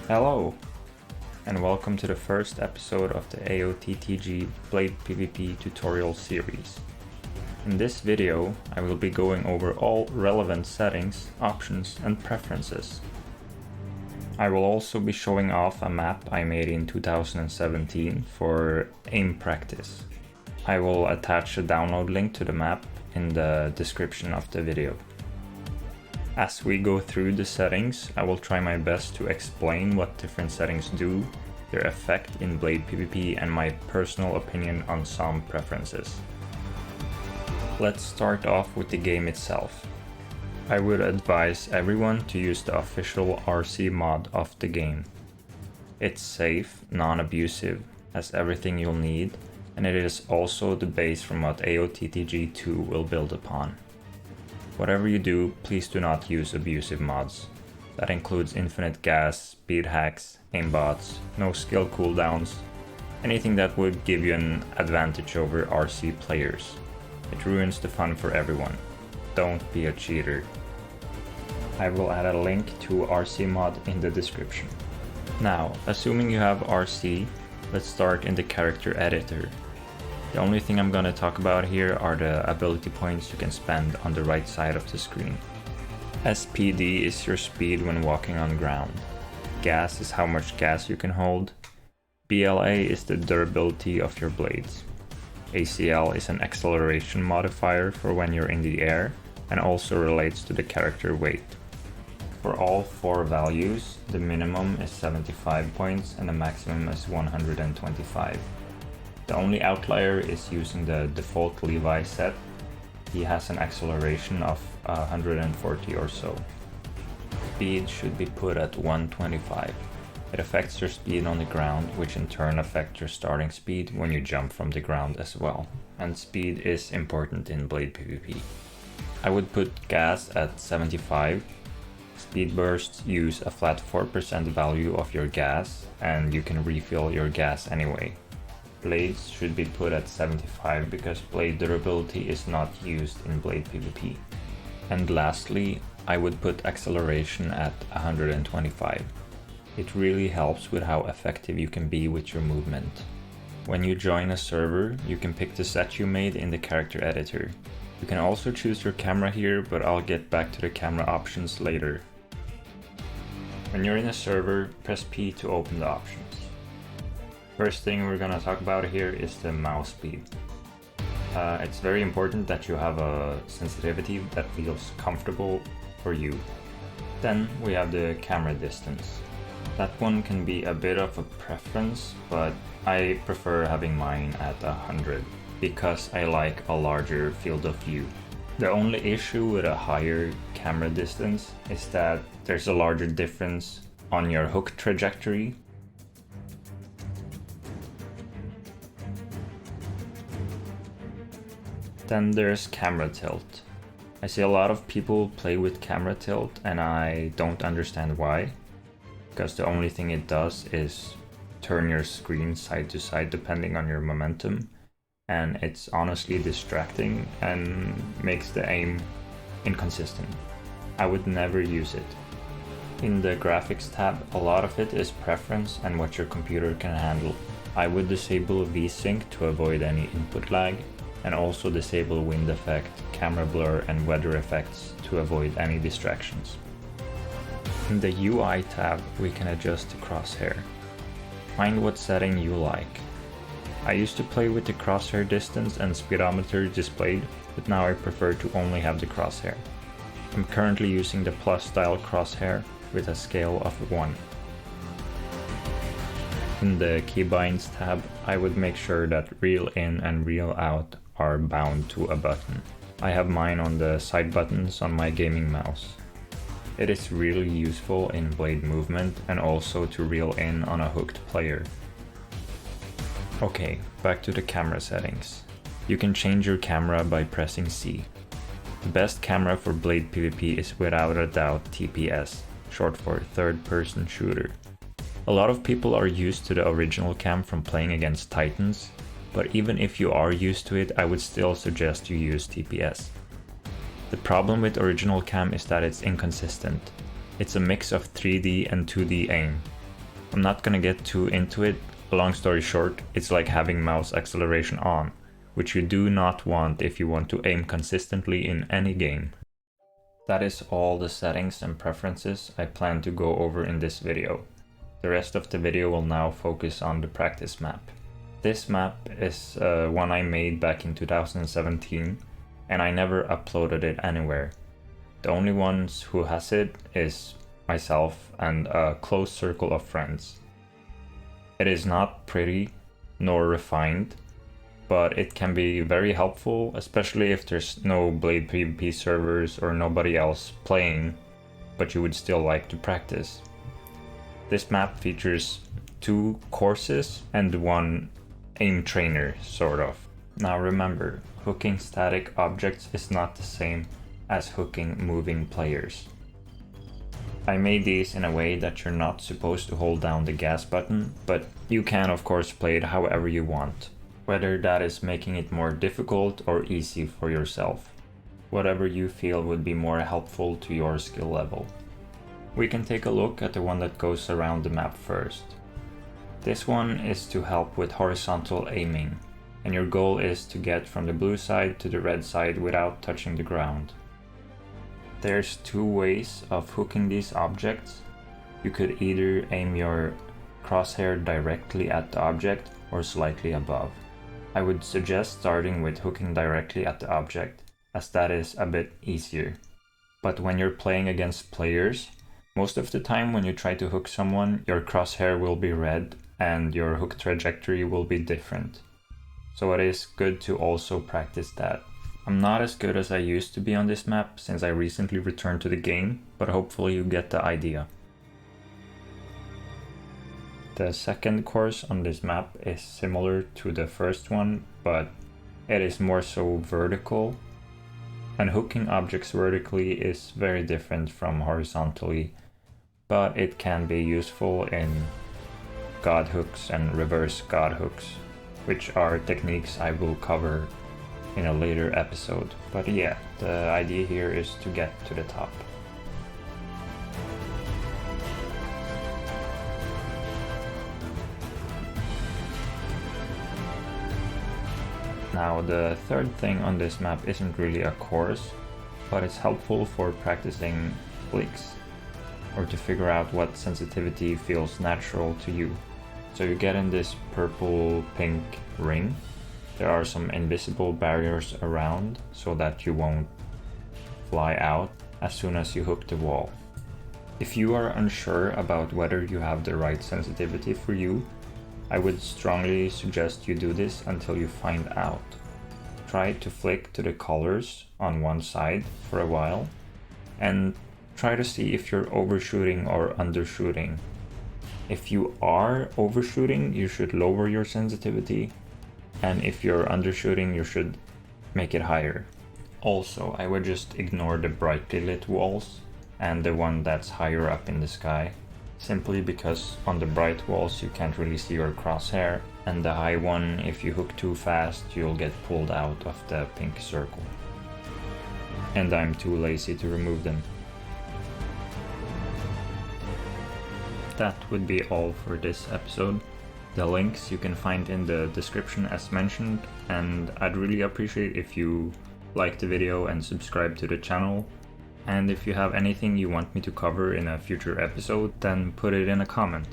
Hello, and welcome to the first episode of the AoTTG Blade PvP tutorial series. In this video, I will be going over all relevant settings, options, and preferences. I will also be showing off a map I made in 2017 for aim practice. I will attach a download link to the map in the description of the video. As we go through the settings, I will try my best to explain what different settings do, their effect in Blade PvP, and my personal opinion on some preferences. Let's start off with the game itself. I would advise everyone to use the official RC mod of the game. It's safe, non-abusive, has everything you'll need, and it is also the base from what AoTTG 2 will build upon. Whatever you do, please do not use abusive mods. That includes infinite gas, speed hacks, aimbots, no skill cooldowns, anything that would give you an advantage over RC players. It ruins the fun for everyone. Don't be a cheater. I will add a link to RC mod in the description. Now, assuming you have RC, let's start in the character editor. The only thing I'm gonna talk about here are the ability points you can spend on the right side of the screen. SPD is your speed when walking on ground. Gas is how much gas you can hold. BLA is the durability of your blades. ACL is an acceleration modifier for when you're in the air and also relates to the character weight. For all four values, the minimum is 75 points and the maximum is 125. The only outlier is using the default Levi set. He has an acceleration of 140 or so. Speed should be put at 125. It affects your speed on the ground, which in turn affects your starting speed when you jump from the ground as well. And speed is important in Blade PvP. I would put gas at 75. Speed bursts use a flat 4% value of your gas, and you can refill your gas anyway. Blades should be put at 75 because blade durability is not used in Blade PvP. And lastly, I would put acceleration at 125. It really helps with how effective you can be with your movement. When you join a server, you can pick the set you made in the character editor. You can also choose your camera here, but I'll get back to the camera options later. When you're in a server, press P to open the options. First thing we're gonna talk about here is the mouse speed. It's very important that you have a sensitivity that feels comfortable for you. Then we have the camera distance. That one can be a bit of a preference, but I prefer having mine at 100 because I like a larger field of view. The only issue with a higher camera distance is that there's a larger difference on your hook trajectory. Then there's camera tilt. I see a lot of people play with camera tilt and I don't understand why. Because the only thing it does is turn your screen side to side depending on your momentum. And it's honestly distracting and makes the aim inconsistent. I would never use it. In the graphics tab, a lot of it is preference and what your computer can handle. I would disable VSync to avoid any input lag, and also disable wind effect, camera blur, and weather effects to avoid any distractions. In the UI tab, we can adjust the crosshair. Find what setting you like. I used to play with the crosshair distance and speedometer displayed, but now I prefer to only have the crosshair. I'm currently using the plus style crosshair with a scale of 1. In the keybinds tab, I would make sure that reel in and reel out are bound to a button. I have mine on the side buttons on my gaming mouse. It is really useful in blade movement and also to reel in on a hooked player. Okay, back to the camera settings. You can change your camera by pressing C. The best camera for Blade PvP is without a doubt TPS, short for third person shooter. A lot of people are used to the original cam from playing against Titans, but even if you are used to it, I would still suggest you use TPS. The problem with original cam is that it's inconsistent. It's a mix of 3D and 2D aim. I'm not gonna get too into it. Long story short, it's like having mouse acceleration on, which you do not want if you want to aim consistently in any game. That is all the settings and preferences I plan to go over in this video. The rest of the video will now focus on the practice map. This map is one I made back in 2017, and I never uploaded it anywhere. The only ones who has it is myself and a close circle of friends. It is not pretty nor refined, but it can be very helpful, especially if there's no Blade PvP servers or nobody else playing, but you would still like to practice. This map features 2 courses and 1 aim trainer, sort of. Now remember, hooking static objects is not the same as hooking moving players. I made these in a way that you're not supposed to hold down the gas button, but you can of course play it however you want, whether that is making it more difficult or easy for yourself. Whatever you feel would be more helpful to your skill level. We can take a look at the one that goes around the map first. This one is to help with horizontal aiming, and your goal is to get from the blue side to the red side without touching the ground. There's 2 ways of hooking these objects. You could either aim your crosshair directly at the object or slightly above. I would suggest starting with hooking directly at the object, as that is a bit easier. But when you're playing against players, most of the time when you try to hook someone, your crosshair will be red and your hook trajectory will be different. So it is good to also practice that. I'm not as good as I used to be on this map since I recently returned to the game, but hopefully you get the idea. The second course on this map is similar to the first one, but it is more so vertical. And hooking objects vertically is very different from horizontally, but it can be useful in god hooks and reverse god hooks, which are techniques I will cover in a later episode. But yeah, the idea here is to get to the top. Now the third thing on this map isn't really a course, but it's helpful for practicing flicks, or to figure out what sensitivity feels natural to you. So you get in this purple-pink ring. There are some invisible barriers around so that you won't fly out as soon as you hook the wall. If you are unsure about whether you have the right sensitivity for you, I would strongly suggest you do this until you find out. Try to flick to the colors on one side for a while and try to see if you're overshooting or undershooting. If you are overshooting, you should lower your sensitivity, and if you're undershooting, you should make it higher. Also, I would just ignore the brightly lit walls and the one that's higher up in the sky, simply because on the bright walls you can't really see your crosshair, and the high one, if you hook too fast, you'll get pulled out of the pink circle. And I'm too lazy to remove them. That would be all for this episode. The links you can find in the description as mentioned, and I'd really appreciate if you like the video and subscribe to the channel. And if you have anything you want me to cover in a future episode, then put it in a comment.